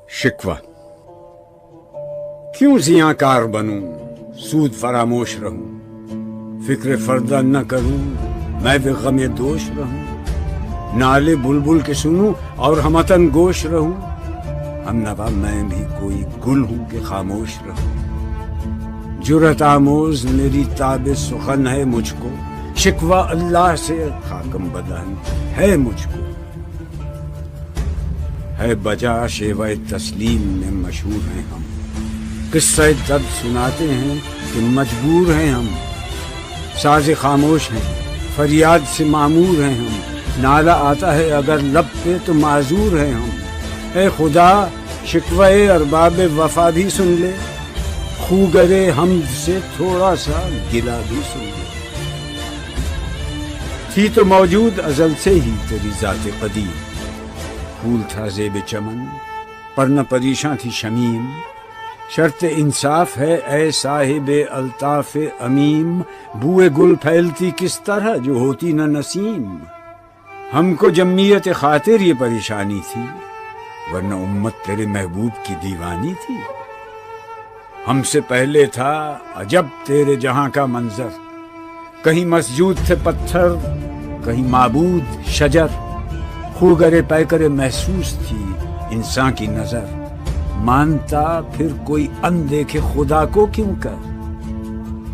شکوہ. کیوں زیاں بنوں، سود فراموش رہوں، فکر فردہ نہ کروں، میں بے غم دوش رہوں، نالے بلبل کے سنوں اور ہمتن گوش رہوں، ہم نوا میں بھی کوئی گل ہوں کہ خاموش رہوں. جرأت آموز میری تاب سخن ہے مجھ کو، شکوہ اللہ سے خاکم بدن ہے مجھ کو. ہے بجا شیوہ تسلیم میں مشہور ہیں ہم، قصہ درد سناتے ہیں کہ مجبور ہیں ہم. ساز خاموش ہیں، فریاد سے معمور ہیں ہم، نالہ آتا ہے اگر لب پہ تو معذور ہیں ہم. اے خدا شکوہ ارباب وفا بھی سن لے، خوگرے حمد سے تھوڑا سا گلہ بھی سن لے. تھی تو موجود ازل سے ہی تیری ذات قدیم، پھول تھا زیب چمن پر نہ پریشاں تھی شمیم. شرط انصاف ہے اے صاحب الطاف امیم، بوئے گل پھیلتی کس طرح جو ہوتی نہ نسیم. ہم کو جمعیت خاطر یہ پریشانی تھی، ورنہ امت تیرے محبوب کی دیوانی تھی. ہم سے پہلے تھا عجب تیرے جہاں کا منظر، کہیں مسجود تھے پتھر، کہیں معبود شجر. خوگرے پیکرے محسوس تھی انسان کی نظر، مانتا پھر کوئی اندیکھے خدا کو کیوں کر.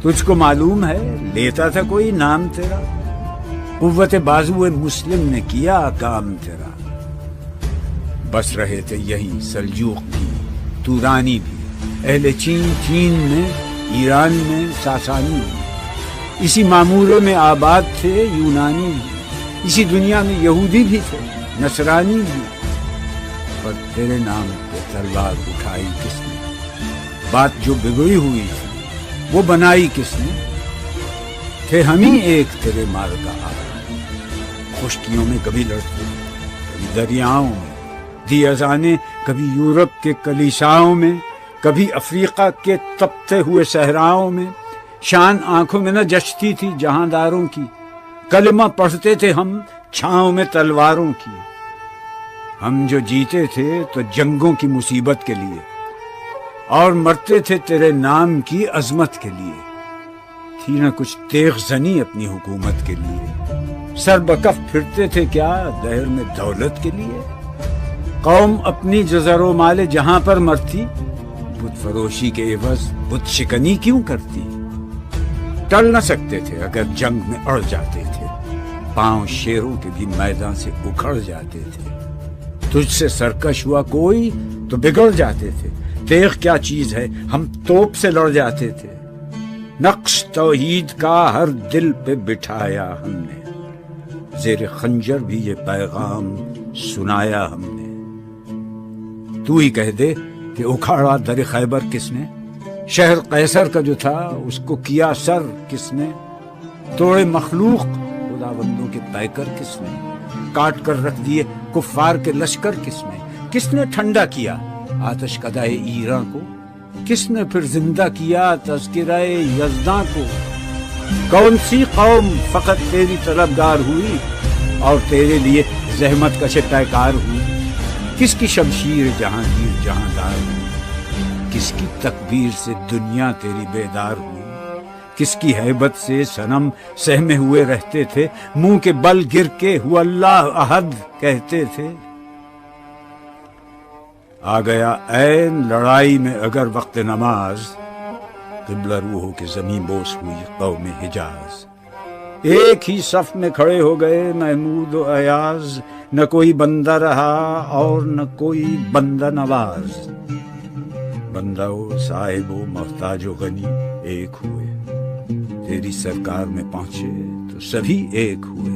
تجھ کو معلوم ہے لیتا تھا کوئی نام تیرا، قوت بازو مسلم نے کیا کام تیرا. بس رہے تھے یہیں سلجوق بھی تورانی بھی، اہل چین میں، ایران میں، ساسانی بھی. اسی معمورے میں آباد تھے یونانی بھی، اسی دنیا میں یہودی بھی تھے نصرانی بھی. پر تیرے نام پہ تلوار اٹھائی کس نے، بات جو بگڑی ہوئی تھی وہ بنائی کس نے. تھے ہم ہی ایک تیرے مار کا آگ، خشکیوں میں کبھی لڑتے کبھی دریاؤں میں، دی اذانیں کبھی یورپ کے کلیساؤں میں، کبھی افریقہ کے تپتے ہوئے صحراؤں میں. شان آنکھوں میں نہ جچتی تھی جہانداروں کی، کلمہ پڑھتے تھے ہم چھاؤں میں تلواروں کی. ہم جو جیتے تھے تو جنگوں کی مصیبت کے لیے، اور مرتے تھے تیرے نام کی عظمت کے لیے. تھی نہ کچھ تیغ زنی اپنی حکومت کے لیے، سر بکف پھرتے تھے کیا دہر میں دولت کے لیے. قوم اپنی جزر و مال جہاں پر مرتی، بت فروشی کے عوض بت شکنی کیوں کرتی. ٹل نہ سکتے تھے اگر جنگ میں اڑ جاتے تھے، پاؤں شیروں کے بھی میدان سے اکھڑ جاتے تھے. تجھ سے سرکش ہوا کوئی تو بگڑ جاتے تھے، تیغ کیا چیز ہے ہم توپ سے لڑ جاتے تھے. نقش توحید کا ہر دل پہ بٹھایا ہم نے، زیر خنجر بھی یہ پیغام سنایا ہم نے. تو ہی کہہ دے کہ اکھاڑا در خیبر کس نے، شہر قیصر کا جو تھا اس کو کیا سر کس نے. توڑے مخلوق خداوندوں کے پیکر کس نے، کاٹ کر رکھ دیے کفار کے لشکر کس نے ٹھنڈا کیا آتش کدائے ایراں کو، کس نے پھر زندہ کیا تذکرہ یزداں کو. کون سی قوم فقط تیری طلبگار ہوئی اور تیرے لیے زحمت کش پیکار ہوئی. کس کی شمشیر جہانگیر جہاندار ہوئی، کس کی تکبیر سے دنیا تیری بیدار ہوئی. کس کی ہیبت سے صنم سہمے ہوئے رہتے تھے، منہ کے بل گر کے ہوا اللہ احد کہتے تھے. آ گیا عین لڑائی میں اگر وقت نماز، قبلہ روح ہو کے زمین بوس ہوئی قوم حجاز. ایک ہی صف میں کھڑے ہو گئے محمود و ایاز، نہ کوئی بندہ رہا اور نہ کوئی بندہ نواز. بندہ و صاحب و محتاج و غنی ایک ہوئے، تیری سرکار میں پہنچے تو سبھی ایک ہوئے.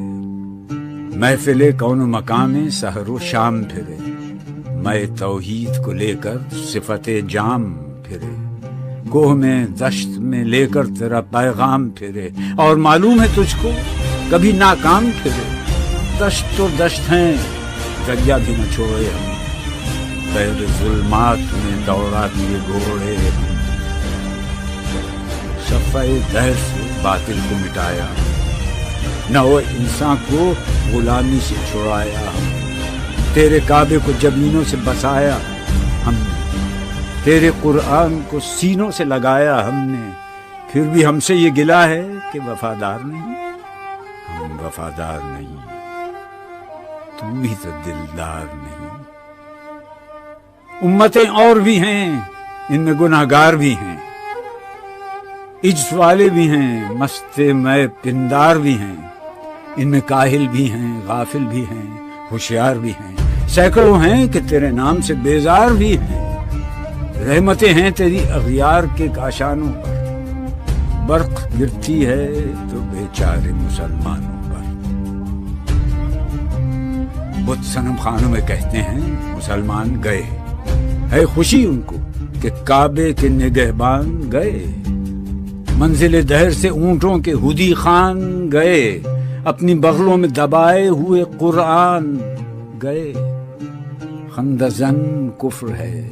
محفل کون و مقام سحر و شام پھرے، میں توحید کو لے کر صفت جام پھرے. کوہ میں دشت میں لے کر تیرا پیغام پھرے، اور معلوم ہے تجھ کو کبھی ناکام پھرے. دشت تو دشت ہیں دریا بھی نہ چھوڑے ہم، بحر ظلمات میں دوڑا دیے گھوڑے. صفحہ دہر سے باطل کو مٹایا، نو انسان کو غلامی سے چھڑایا. ہم تیرے کعبے کو جبینوں سے بسایا، ہم تیرے قرآن کو سینوں سے لگایا ہم نے، پھر بھی ہم سے یہ گلہ ہے کہ وفادار نہیں۔ ہم وفادار نہیں، تو بھی تو دلدار نہیں۔ امتیں اور بھی ہیں، ان میں گناہگار بھی ہیں، عجز والے بھی ہیں، مست میں پندار بھی ہیں، ان میں کاہل بھی ہیں، غافل بھی ہیں، ہوشیار بھی ہیں، سینکڑوں ہیں کہ تیرے نام سے بیزار بھی ہیں۔ رحمتیں ہیں تیری اغیار کے کاشانوں پر، برق گرتی ہے تو بیچارے مسلمانوں پر۔ بت صنم خانوں میں کہتے ہیں مسلمان گئے، ہے خوشی ان کو کہ کعبے کے نگہبان گئے۔ منزل دہر سے اونٹوں کے ہدی خان گئے، اپنی بغلوں میں دبائے ہوئے قرآن گئے۔ خندزن کفر ہے،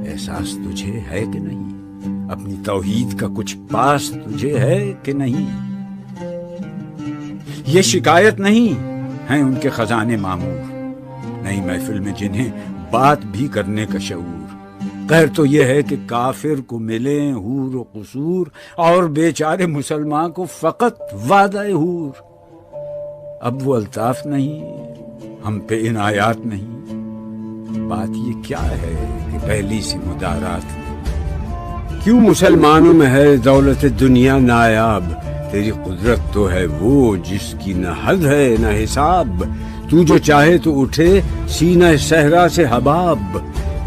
احساس تجھے ہے کہ نہیں؟ اپنی توحید کا کچھ پاس تجھے ہے کہ نہیں؟ یہ شکایت نہیں ہیں ان کے خزانے معمور، نئی محفل میں جنہیں بات بھی کرنے کا شعور۔ قہر تو یہ ہے کہ کافر کو ملیں حور و قصور، اور بیچارے مسلمان کو فقط وعدہ حور۔ اب وہ الطاف نہیں، ہم پہ عنایات نہیں۔ بات یہ کیا ہے کہ پہلی سی مدارات نہیں؟ کیوں مسلمانوں میں ہے دولت دنیا نایاب؟ تیری قدرت تو ہے وہ جس کی نہ حد ہے نہ حساب۔ تو جو چاہے تو اٹھے سینہ صحرا سے حباب،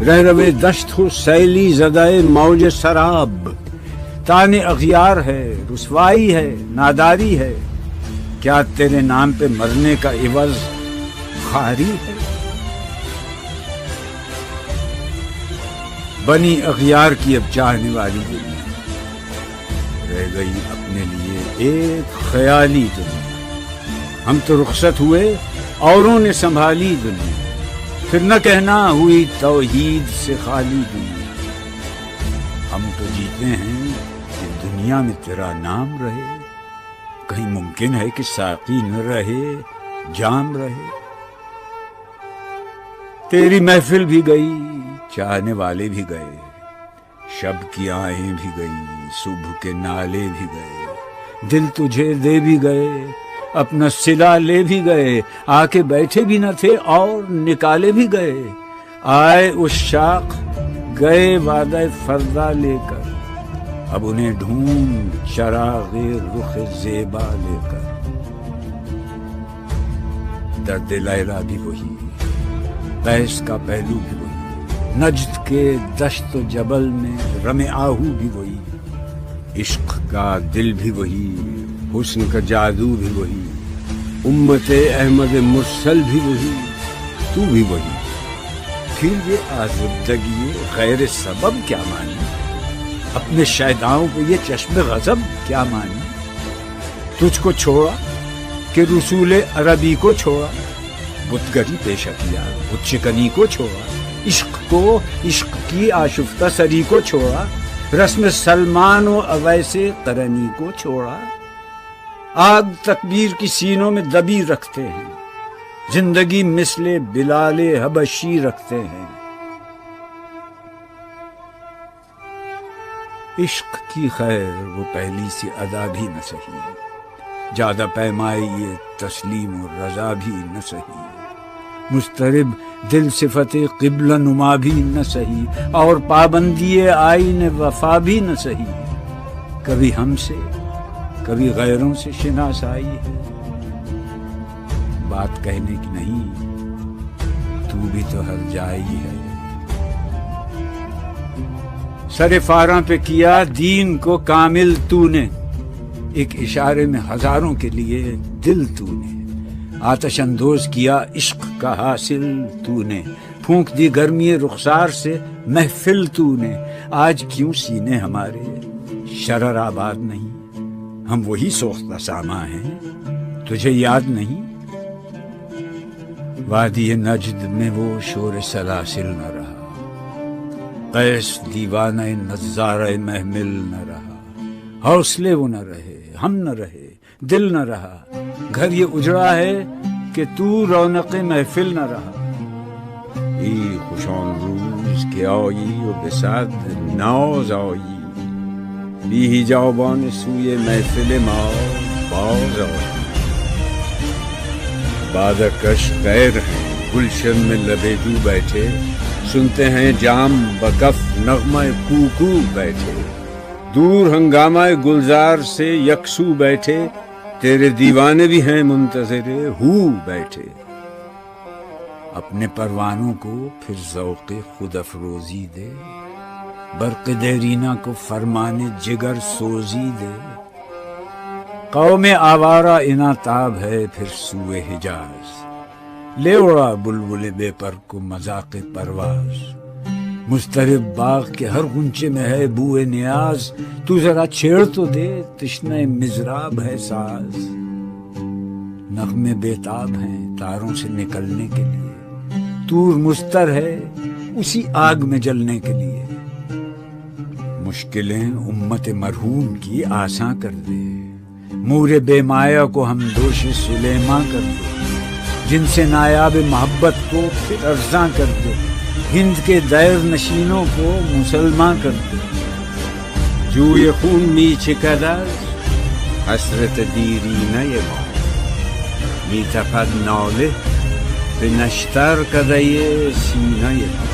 رہ روے دشت ہو سیلی زدائے موج سراب۔ تان اغیار ہے، رسوائی ہے، ناداری ہے، کیا تیرے نام پہ مرنے کا عوض خواری ہے؟ بنی اغیار کی اب چاہنے والی دنیا رہ گئی اپنے لیے ایک خیالی دنیا۔ ہم تو رخصت ہوئے، اوروں نے سنبھالی دنیا، پھر نہ کہنا ہوئی توحید سے خالی دنیا۔ ہم تو جیتے ہیں کہ دنیا میں تیرا نام رہے، کہیں ممکن ہے کہ ساقی نہ رہے، جام رہے۔ تیری محفل بھی گئی، چاہنے والے بھی گئے، شب کی آہیں بھی گئی، صبح کے نالے بھی گئے، دل تجھے دے بھی گئے، اپنا صلہ لے بھی گئے، آ کے بیٹھے بھی نہ تھے اور نکالے بھی گئے۔ آئے اس شاخ گئے وعدہ فردا لے کر، اب انہیں ڈھونڈ چراغ رخ زیبا لے کر۔ درد لیلا بھی وہی، قیس کا پہلو بھی وہی، نجد کے دشت و جبل میں رم آہو بھی وہی، عشق کا دل بھی وہی، حسن کا جادو بھی وہی، امت احمد مرسل بھی وہی، تو بھی وہی۔ پھر یہ آزردگی غیر سبب کیا مانی؟ اپنے شیداؤں پہ یہ چشم غضب کیا مانی؟ تجھ کو چھوڑا کہ رسول عربی کو چھوڑا، بتگری پیشہ کیا، بت شکنی کو چھوڑا، عشق کو، عشق کی آشفتہ سری کو چھوڑا، رسم سلمان و اویس قرنی کو چھوڑا۔ آگ تکبیر کی سینوں میں دبی رکھتے ہیں، زندگی مثل بلال حبشی رکھتے ہیں۔ عشق کی خیر وہ پہلی سی ادا بھی نہ سہی، زیادہ پیمائی یہ تسلیم و رضا بھی نہ سہی، مضطرب دل صفت قبلہ نما بھی نہ سہی، اور پابندی آئین وفا بھی نہ سہی۔ کبھی ہم سے کبھی غیروں سے شناسائی ہے، بات کہنے کی نہیں، تو بھی تو ہر جائی ہے۔ سر فاراں پہ کیا دین کو کامل تو نے، ایک اشارے میں ہزاروں کے لیے دل تو نے، آتش اندوز کیا عشق کا حاصل تو نے، پھونک دی گرمی رخسار سے محفل تو نے۔ آج کیوں سینے ہمارے شرر آباد نہیں؟ ہم وہی سوختہ ساما ہیں، تجھے یاد نہیں؟ وادی نجد میں وہ شور سلاسل نہ رہا، قیس دیوانہ نظارہ محمل نہ رہا، حوصلے وہ نہ رہے، ہم نہ رہے، دل نہ رہا، گھر یہ اجڑا ہے کہ تو رونق محفل نہ رہا۔ ای خوشان روز که آیی و به صد ناز آیی، بی حجابان سوی محفل ما باز آیی. بادکش غیر ہیں گلشن میں لبے جو بیٹھے، سنتے ہیں جام بکف نغمہ کوکو بیٹھے، دور ہنگامہ گلزار سے یکسو بیٹھے، تیرے دیوانے بھی ہیں منتظر ہو بیٹھے. اپنے پروانوں کو پھر ذوق خود افروزی دے، برق دیرینہ کو فرمان جگر سوزی دے. قوم آوارہ اناتاب ہے پھر سوئے حجاز، لے اڑا بلبل بے پر کو مذاق پرواز. مضطرب باغ کے ہر غنچے میں ہے بوئے نیاز، تو ذرا چھیڑ تو دے تشنہ مضراب ہے ساز. نغمے بیتاب ہیں تاروں سے نکلنے کے لیے، طور مستر ہے اسی آگ میں جلنے کے لیے. مشکلیں امت مرحوم کی آساں کر دے، مور بے مایا کو ہم دوش سلیماں کر دے. جن سے نایاب محبت کو پھر ارزاں کر دے، ہند کے دیر نشینوں کو مسلمان کر دے. جوی خون می چکد از حسرت دیرینه ما، می تپد ناله به نشتر کده سینه ما.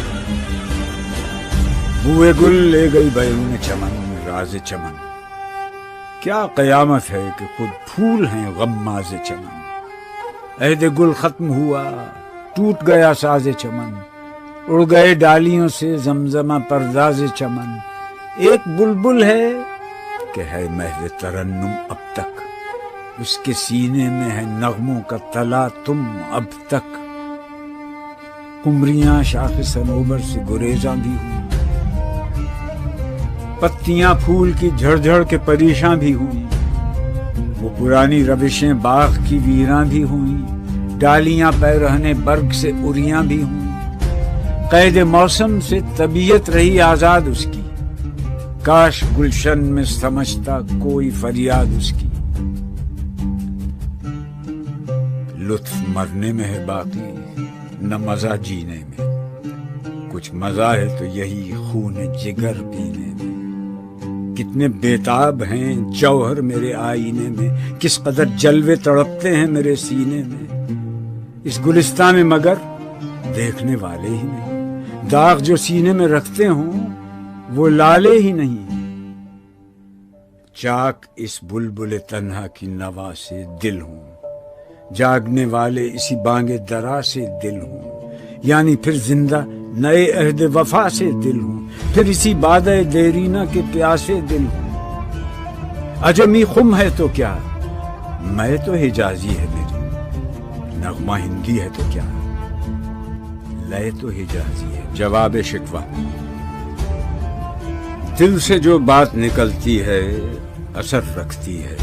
بوئے گل لے گئی بیرون چمن راز چمن، کیا قیامت ہے کہ خود پھول ہیں غماز چمن. عہد گل ختم ہوا ٹوٹ گیا ساز چمن، اڑ گئے ڈالیوں سے زمزمہ پرداز چمن. ایک بلبل ہے کہ ہے محو ترنم اب تک، اس کے سینے میں ہے نغموں کا تلا تم اب تک. قمریاں شاخ صنوبر سے گریزاں بھی ہوئی، پتیاں پھول کی جھڑ جھڑ کے پریشاں بھی ہوئی. وہ پرانی روشیں باغ کی ویراں بھی ہوئیں، ڈالیاں پیرہنے برگ سے اریاں بھی ہوئیں. قید موسم سے طبیعت رہی آزاد اس کی، کاش گلشن میں سمجھتا کوئی فریاد اس کی. لطف مرنے میں ہے باقی نہ مزہ جینے میں، کچھ مزہ ہے تو یہی خون جگر پینے میں. کتنے بیتاب ہیں جوہر میرے آئینے میں، کس قدر جلوے تڑپتے ہیں میرے سینے میں. اس گلستان میں مگر دیکھنے والے ہی نہیں، داغ جو سینے میں رکھتے ہوں وہ لالے ہی نہیں. چاک اس بلبل تنہا کی نوا سے دل ہوں، جاگنے والے اسی بانگ درا سے دل ہوں. یعنی پھر زندہ نئے عہد وفا سے دل ہوں، پھر اسی بادہ دیرینہ کے پیاسے دل ہوں. عجمی خم ہے تو کیا، میں تو حجازی ہے میری، نغمہ ہندی ہے تو کیا، لے تو حجازی ہے. جواب شکوہ. دل سے جو بات نکلتی ہے اثر رکھتی ہے،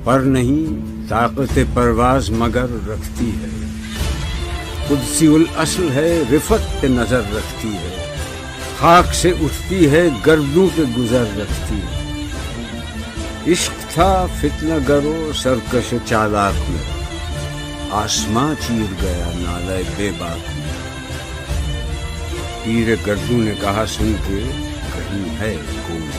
پر نہیں طاقت پرواز مگر رکھتی ہے. قدسی الاصل ہے رفت پہ نظر رکھتی ہے، خاک سے اٹھتی ہے گردوں پہ گزر رکھتی ہے. عشق تھا فتنہ گرو سرکش چالاک میں، آسماں چیر گیا نالے بے باک میں. پیر گردوں نے کہا سن کے کہیں ہے کوئی،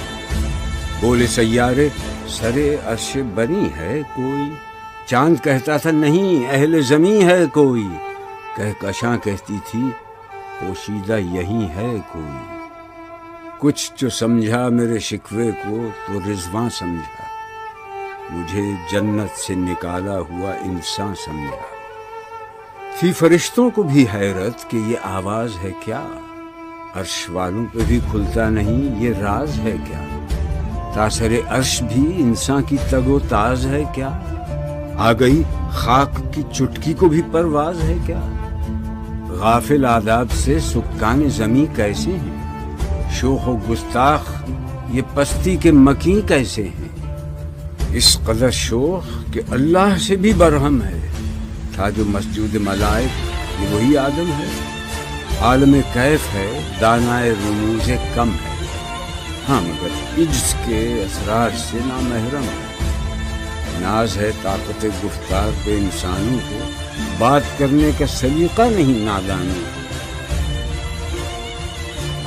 بولے سیارے سرے عرش بنی ہے کوئی. چاند کہتا تھا نہیں اہل زمیں ہے کوئی، کہکشاں کہتی تھی پوشیدہ یہی ہے کوئی. کچھ جو سمجھا میرے شکوے کو تو رضواں سمجھا، مجھے جنت سے نکالا ہوا انسان سمجھا. تھی فرشتوں کو بھی حیرت کہ یہ آواز ہے کیا، عرش والوں پہ بھی کھلتا نہیں یہ راز ہے کیا. تاثر عرش بھی انسان کی تگ و تاز ہے کیا، آ گئی خاک کی چٹکی کو بھی پرواز ہے کیا. غافل آداب سے سکان زمیں کیسے ہیں، شوخ و گستاخ یہ پستی کے مکیں کیسے ہیں. اس قدر شوخ کہ اللہ سے بھی برہم ہے، تھا جو مسجود ملائک یہ وہی آدم ہے. عالم کیف ہے دانائے رموز کم ہے، ہاں مگر عجز کے اسرار سے نامحرم ہے. ناز ہے طاقت گفتار پہ انسانوں کو، بات کرنے کا سلیقہ نہیں نادانوں کو.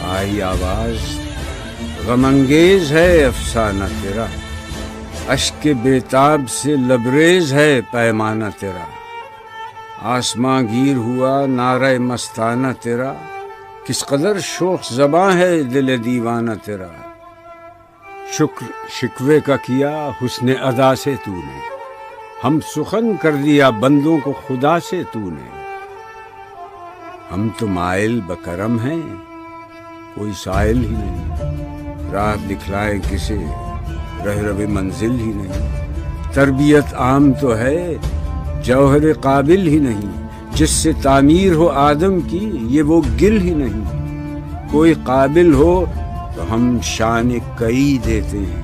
آئی آواز غم انگیز ہے افسانہ تیرا، اشک بیتاب سے لبریز ہے پیمانہ تیرا، آسماں گیر ہوا نعرہ مستانہ تیرا، کس قدر شوخ زباں ہے دل دیوانہ تیرا، شکر شکوے کا کیا حسن ادا سے تو نے، ہم سخن کر دیا بندوں کو خدا سے تو نے، ہم تو مائل بکرم ہیں کوئی سائل ہی نہیں، راہ دکھلائے کسے رہ منزل ہی نہیں، تربیت عام تو ہے جوہر قابل ہی نہیں، جس سے تعمیر ہو آدم کی یہ وہ گل ہی نہیں، کوئی قابل ہو تو ہم شان کئی دیتے ہیں،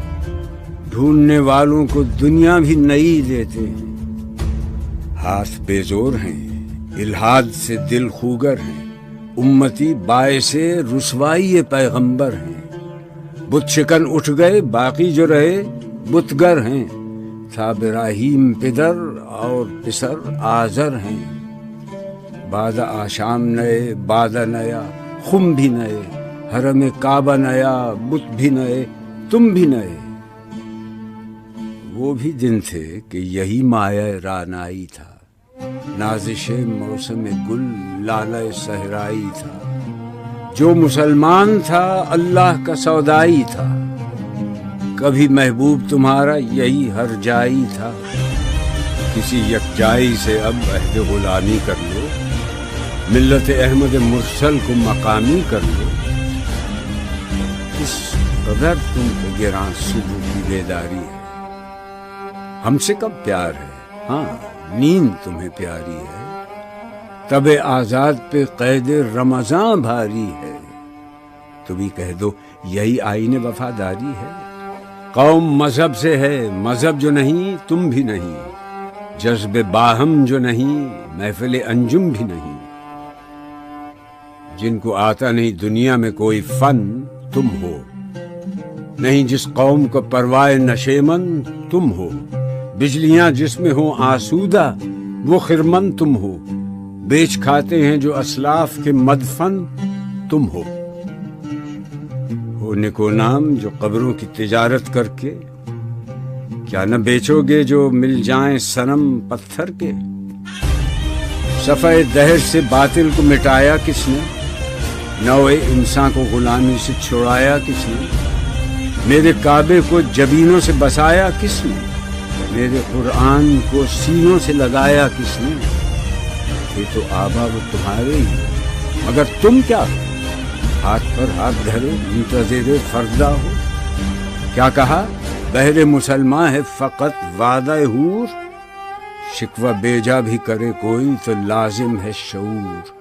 ڈھونڈنے والوں کو دنیا بھی نئی دیتے ہیں، ہاتھ بے زور ہیں الحاد سے دل خوگر ہیں، امتی باعث رسوائی پیغمبر ہیں، بت شکن اٹھ گئے باقی جو رہے بتگر ہیں، تھا ابراہیم پدر اور پسر آزر ہیں، بعد آشام نئے بعد نیا خم بھی نئے، حرم کعبہ نیا بت بھی نئے تم بھی نئے، وہ بھی دن تھے کہ یہی مایہ رانائی تھا، نازش موسم گل لالہ صحرائی تھا، جو مسلمان تھا اللہ کا سودائی تھا، کبھی محبوب تمہارا یہی ہر جائی تھا، کسی یکجائی سے اب عہد غلامی کر لو، ملت احمد مرسل کو مقامی کر لو، اس قدر تم کو گراں صبح کی بیداری ہے، ہم سے کب پیار ہے ہاں نیند تمہیں پیاری ہے، تب آزاد پہ قید رمضان بھاری ہے، تو بھی کہہ دو یہی آئین وفاداری ہے، قوم مذہب سے ہے مذہب جو نہیں تم بھی نہیں، جذب باہم جو نہیں محفل انجم بھی نہیں، جن کو آتا نہیں دنیا میں کوئی فن تم ہو، نہیں جس قوم کو پروائے نشیمن تم ہو، بجلیاں جس میں ہوں آسودہ وہ خرمن تم ہو، بیچ کھاتے ہیں جو اسلاف کے مدفن تم ہو نکو نام جو قبروں کی تجارت کر کے، کیا نہ بیچو گے جو مل جائیں صنم پتھر کے، صفحہ دہر سے باطل کو مٹایا کس نے، نوع انسان کو غلامی سے چھڑایا کس نے، میرے کعبے کو جبینوں سے بسایا کس نے، میرے قرآن کو سینوں سے لگایا کس نے، یہ تو آبا وہ تمہارے ہی، مگر تم کیا ہو، ہاتھ پر ہاتھ دھرے منتظر فردا ہو، کیا کہا بہر مسلمان ہے فقط وعدہ حور، شکوہ بیجا بھی کرے کوئی تو لازم ہے شعور،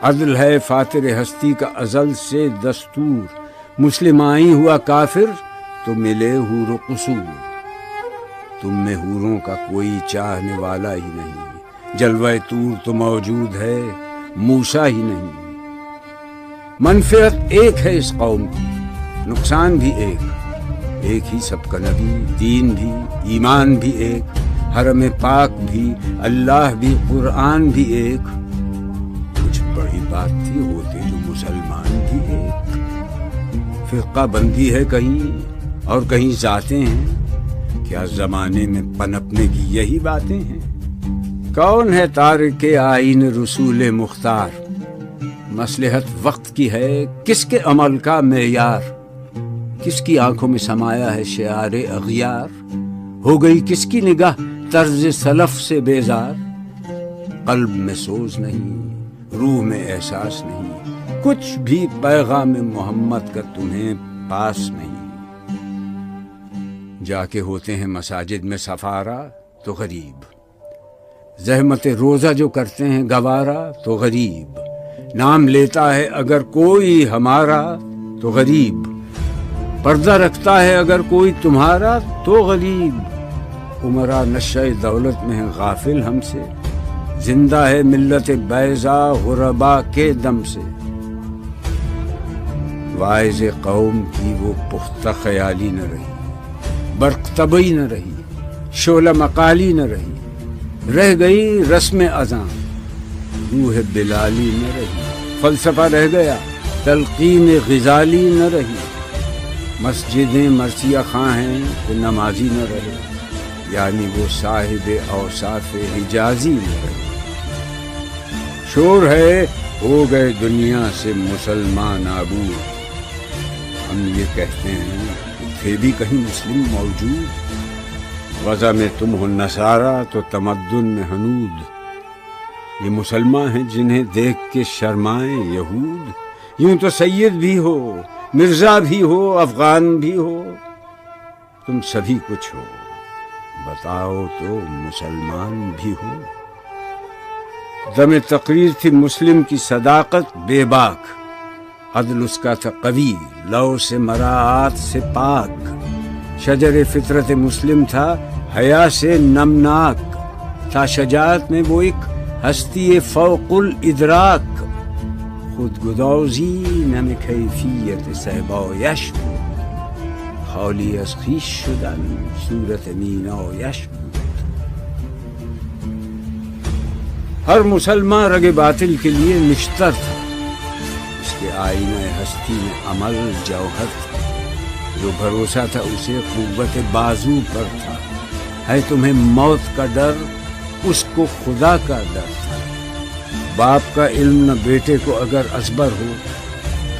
عدل ہے فاتر ہستی کا ازل سے دستور، مسلم آئی ہوا کافر تو ملے حور و قصور، تم میں حوروں کا کوئی چاہنے والا ہی نہیں، جلوہ طور تو موجود ہے موسیٰ ہی نہیں، منفعت ایک ہے اس قوم کی نقصان بھی ایک ہی سب کا نبی، دین بھی ایمان بھی ایک، حرم پاک بھی اللہ بھی قرآن بھی ایک، کچھ بڑی بات تھی ہوتے جو مسلمان بھی ایک، فرقہ بندی ہے کہیں اور کہیں ذاتیں ہیں، کیا زمانے میں پنپنے کی یہی باتیں ہیں، کون ہے تارک آئین رسول مختار، مصلحت وقت کی ہے کس کے عمل کا معیار، کس کی آنکھوں میں سمایا ہے شعار اغیار، ہو گئی کس کی نگاہ طرز سلف سے بیزار، قلب میں سوز نہیں روح میں احساس نہیں، کچھ بھی پیغام محمد کا تمہیں پاس نہیں، جا کے ہوتے ہیں مساجد میں سفارہ تو غریب، زحمت روزہ جو کرتے ہیں گوارا تو غریب، نام لیتا ہے اگر کوئی ہمارا تو غریب، پردہ رکھتا ہے اگر کوئی تمہارا تو غریب، عمرہ نشہ دولت میں ہے غافل ہم سے، زندہ ہے ملت بیضا غربا کے دم سے، واعظ قوم کی وہ پختہ خیالی نہ رہی، برق طبعی نہ رہی، شعلہ مقالی نہ رہی، رہ گئی رسم اذان، روح بلالی نہ رہی، فلسفہ رہ گیا تلقین غزالی نہ رہی، مسجدیں مرثیہ خاں ہیں کہ نمازی نہ رہے، یعنی وہ صاحب اوصاف حجازی نہ رہے۔ شور ہے ہو گئے دنیا سے مسلمان نابود، ہم یہ کہتے ہیں کہ تھے بھی کہیں مسلم موجود، وضع میں تم ہو نصارہ تو تمدن میں ہنود۔ یہ مسلمان ہیں جنہیں دیکھ کے شرمائیں یہود، یوں تو سید بھی ہو، مرزا بھی ہو، افغان بھی ہو، تم سبھی کچھ ہو، بتاؤ تو مسلمان بھی ہو۔ دم تقریر تھی مسلم کی صداقت بے باک، عدل اس کا تھا قوی، لو سے مراعات سے پاک، شجر فطرت مسلم تھا حیا سے نمناک، تھا شجاعت میں وہ ایک ہستی فوق الادراک، خود گدازی نم کیفیت صحبایش بود، خالی از خویش شدن صورت مینایش بود۔ ہر مسلمان رگ باطل کے لیے نشتر تھا، اس کے آئینہ ہستی میں عمل جوہر تھا، جو بھروسہ تھا اسے قوت بازو پر تھا، ہے تمہیں موت کا ڈر، اس کو خدا کا ڈر تھا۔ باپ کا علم نہ بیٹے کو اگر ازبر ہو،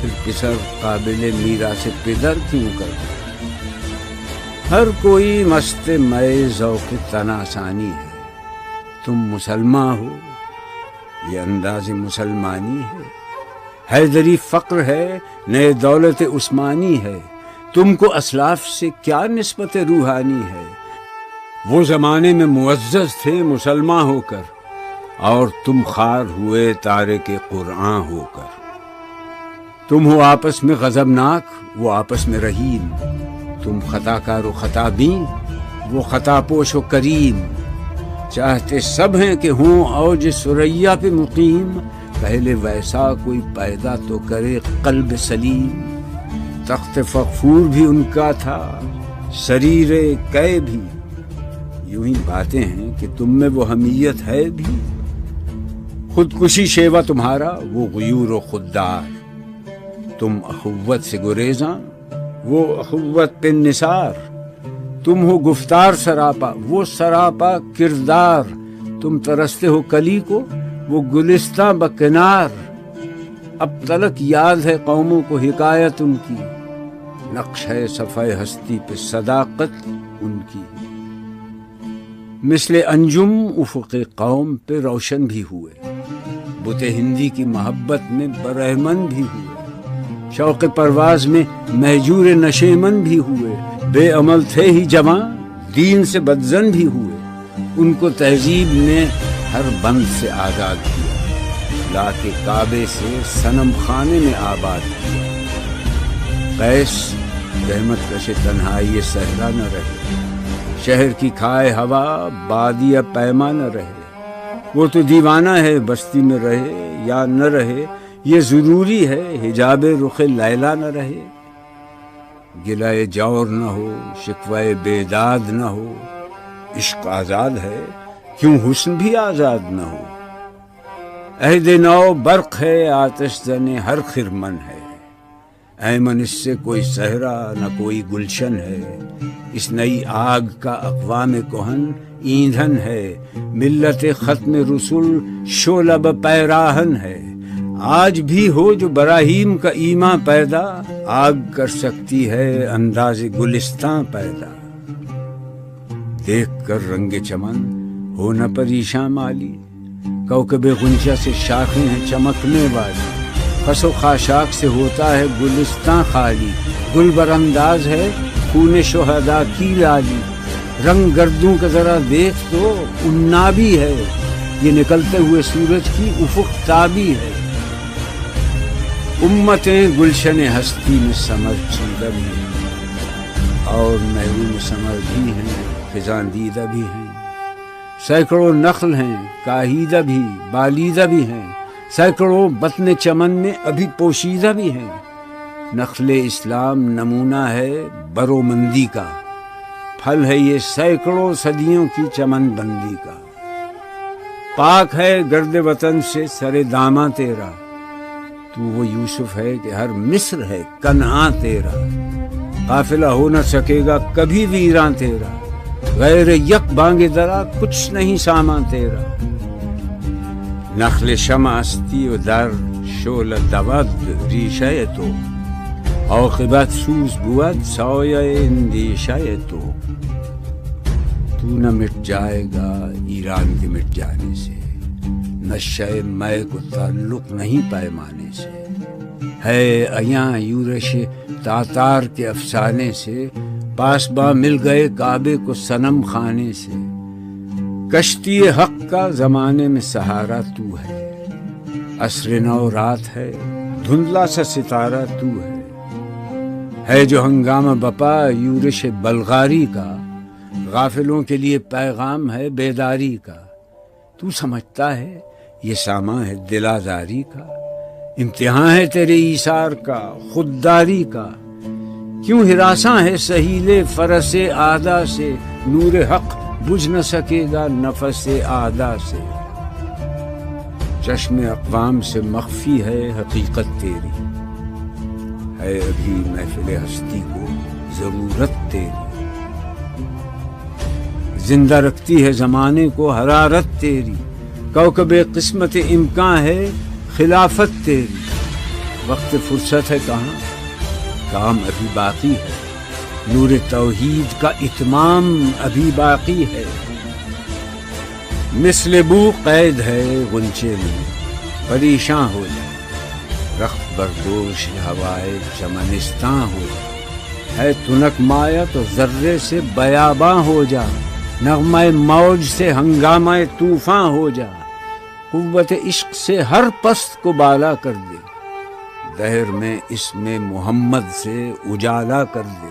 پھر پسر قابل میراث پدر کیوں کر دو؟ ہر کوئی مست مئے ذوق تناسانی ہے، تم مسلمان ہو، یہ انداز مسلمانی ہے، حیدری فقر ہے، نئے دولت عثمانی ہے، تم کو اسلاف سے کیا نسبت روحانی ہے؟ وہ زمانے میں معزز تھے مسلمان ہو کر، اور تم خوار ہوئے تارک قرآن ہو کر۔ تم ہو آپس میں غضبناک، وہ آپس میں رحیم، تم خطا کار و خطا بین، وہ خطا پوش و کریم، چاہتے سب ہیں کہ ہوں اوج ثریا پہ مقیم، پہلے ویسا کوئی پیدا تو کرے قلب سلیم۔ تخت فغفور بھی ان کا تھا، سریر قے بھی، یوں ہی باتیں ہیں کہ تم میں وہ حمیت ہے بھی، خودکشی شیوا تمہارا وہ غیور و خوددار، تم اخوت سے گریزاں وہ اخوت پہ نثار، تم ہو گفتار سراپا وہ سراپا کردار، تم ترستے ہو کلی کو وہ گلستاں بکنار، اب تلک یاد ہے قوموں کو حکایت ان کی، نقش ہے صفحہ ہستی پہ صداقت ان کی۔ مثل انجم افق قوم پہ روشن بھی ہوئے، بت ہندی کی محبت میں برہمن بھی ہوئے، شوق پرواز میں مہجور نشیمن بھی ہوئے، بے عمل تھے ہی جواں دین سے بدزن بھی ہوئے، ان کو تہذیب نے ہر بند سے آزاد کیا، لا کے کعبے سے صنم خانے میں آباد کیا۔ قیس رحمت کش تنہائی صحرا نہ رہے، شہر کی کھائے ہوا بادیہ پیما نہ رہے، وہ تو دیوانہ ہے بستی میں رہے یا نہ رہے، یہ ضروری ہے حجاب رخ لیلا نہ رہے۔ گلائے جور نہ ہو، شکوائے بیداد نہ ہو، عشق آزاد ہے کیوں حسن بھی آزاد نہ ہو۔ عہد نو برق ہے آتش زن ہر خرمن ہے، ایمن اس سے کوئی صحرا نہ کوئی گلشن ہے، اس نئی آگ کا اقوام کہن ایندھن ہے، ملت ختم رسول شعلہ پیراہن ہے، آج بھی ہو جو براہیم کا ایمان پیدا، آگ کر سکتی ہے انداز گلستان پیدا۔ دیکھ کر رنگ چمن ہو نہ پریشاں مالی، کوکب غنچہ سے شاخیں ہیں چمکنے والی، خس و خاشاک سے ہوتا ہے گلستان خالی، گل بر انداز ہے خون شہداء کی لالی، رنگ گردوں کا ذرا دیکھ تو انابی ہے، یہ نکلتے ہوئے سورج کی افق تابی ہے۔ امتیں گلشن ہستی میں سمر چیدہ بھی ہیں، اور محروم سمر بھی ہیں خزاں دیدہ بھی ہیں، سینکڑوں نخل ہیں کاہیدہ بھی بالیدہ بھی ہیں، سینکڑوں بطن چمن میں ابھی پوشیدہ بھی ہیں۔ نخل اسلام نمونہ ہے برومندی کا، پھل ہے یہ سینکڑوں صدیوں کی چمن بندی کا۔ پاک ہے گرد وطن سے سر داماں تیرا، تو وہ یوسف ہے کہ ہر مصر ہے کنعاں تیرا، قافلہ ہو نہ سکے گا کبھی ویراں تیرا، غیر یک بانگ درا کچھ نہیں سامان تیرا. نخل شمع استی و در شعل دود ریشه تو، عاقبت سوز بود سایه اندیشه تو. تو نہ مٹ جائے گا ایران کے مٹ جانے سے، نشہ مے کو تعلق نہیں پیمانے سے. ہے ایاں یورش تاتار کے افسانے سے، پاسباں مل گئے کعبے کو صنم خانے سے. کشتی حق کا زمانے میں سہارا تو ہے، عصر نو رات ہے دھندلا سا ستارہ تو ہے جو ہنگامہ بپا یورش بلغاری کا، غافلوں کے لیے پیغام ہے بیداری کا. تو سمجھتا ہے یہ سامان ہے دلازاری کا، امتحان ہے تیرے ایثار کا خودداری کا. کیوں ہراساں ہے سہیل فرس آدھا سے، نور حق بجھ نہ سکے گا نفس آدھا سے. چشم اقوام سے مخفی ہے حقیقت تیری، ہے ابھی محفل ہستی کو ضرورت تیری. زندہ رکھتی ہے زمانے کو حرارت تیری، کوكب قسمت امکان ہے خلافت تیری. وقت فرصت ہے کہاں، کام ابھی باقی ہے، نور توحید کا اتمام ابھی باقی ہے. مثل بو قید ہے غنچے میں، پریشاں ہو جا، رخت بردوش ہوائے چمنستاں ہو جا. ہے تنک مایا تو ذرے سے بیاباں ہو جا، نغمہ موج سے ہنگامہ طوفاں ہو جا. قوت عشق سے ہر پست کو بالا کر دے، دہر میں اسم محمد سے اجالا کر دے.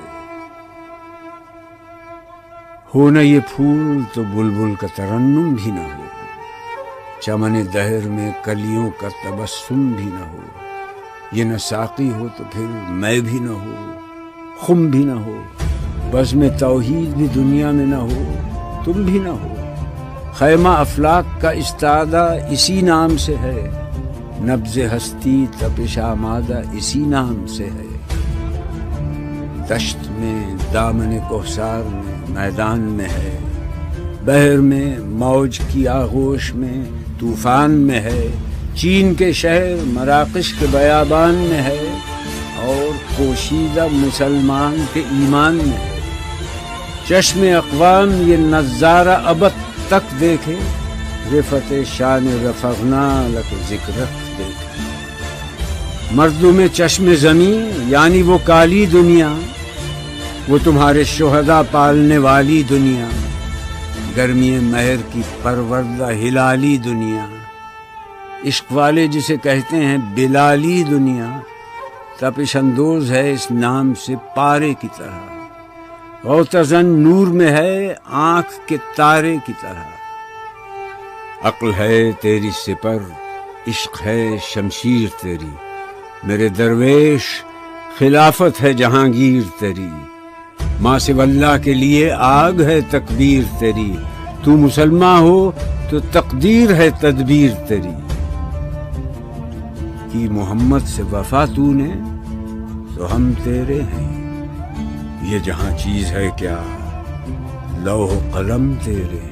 ہو نہ یہ پھول تو بلبل کا ترنم بھی نہ ہو، چمن دہر میں کلیوں کا تبسم بھی نہ ہو. یہ نہ ساقی ہو تو پھر میں بھی نہ ہو، خم بھی نہ ہو، بزم توحید بھی دنیا میں نہ ہو، تم بھی نہ ہو. خیمہ افلاک کا استادہ اسی نام سے ہے، نبض ہستی تپش آمادہ اسی نام سے ہے. دشت میں دامن کوثر میں میدان میں ہے، بحر میں موج کی آغوش میں طوفان میں ہے. چین کے شہر مراکش کے بیابان میں ہے، اور پوشیدہ مسلمان کے ایمان میں ہے. چشم اقوام یہ نظارہ ابد تک دیکھے، رفت شان رفعنا لک ذکرت دیکھے. مردم چشم زمین یعنی وہ کالی دنیا، وہ تمہارے شہداء پالنے والی دنیا، گرمی مہر کی پروردہ ہلالی دنیا. عشق والے جسے کہتے ہیں بلالی دنیا، تپش اندوز ہے اس نام سے پارے کی طرح. غوطزن نور میں ہے آنکھ کے تارے کی طرح. عقل ہے تیری سپر، عشق ہے شمشیر تیری، میرے درویش خلافت ہے جہانگیر تیری. ماں سے اللہ کے لیے آگ ہے تکبیر تیری، تو مسلمان ہو تو تقدیر ہے تدبیر تیری. کی محمد سے وفا تو نے تو ہم تیرے ہیں، یہ جہاں چیز ہے کیا لوح قلم تیرے.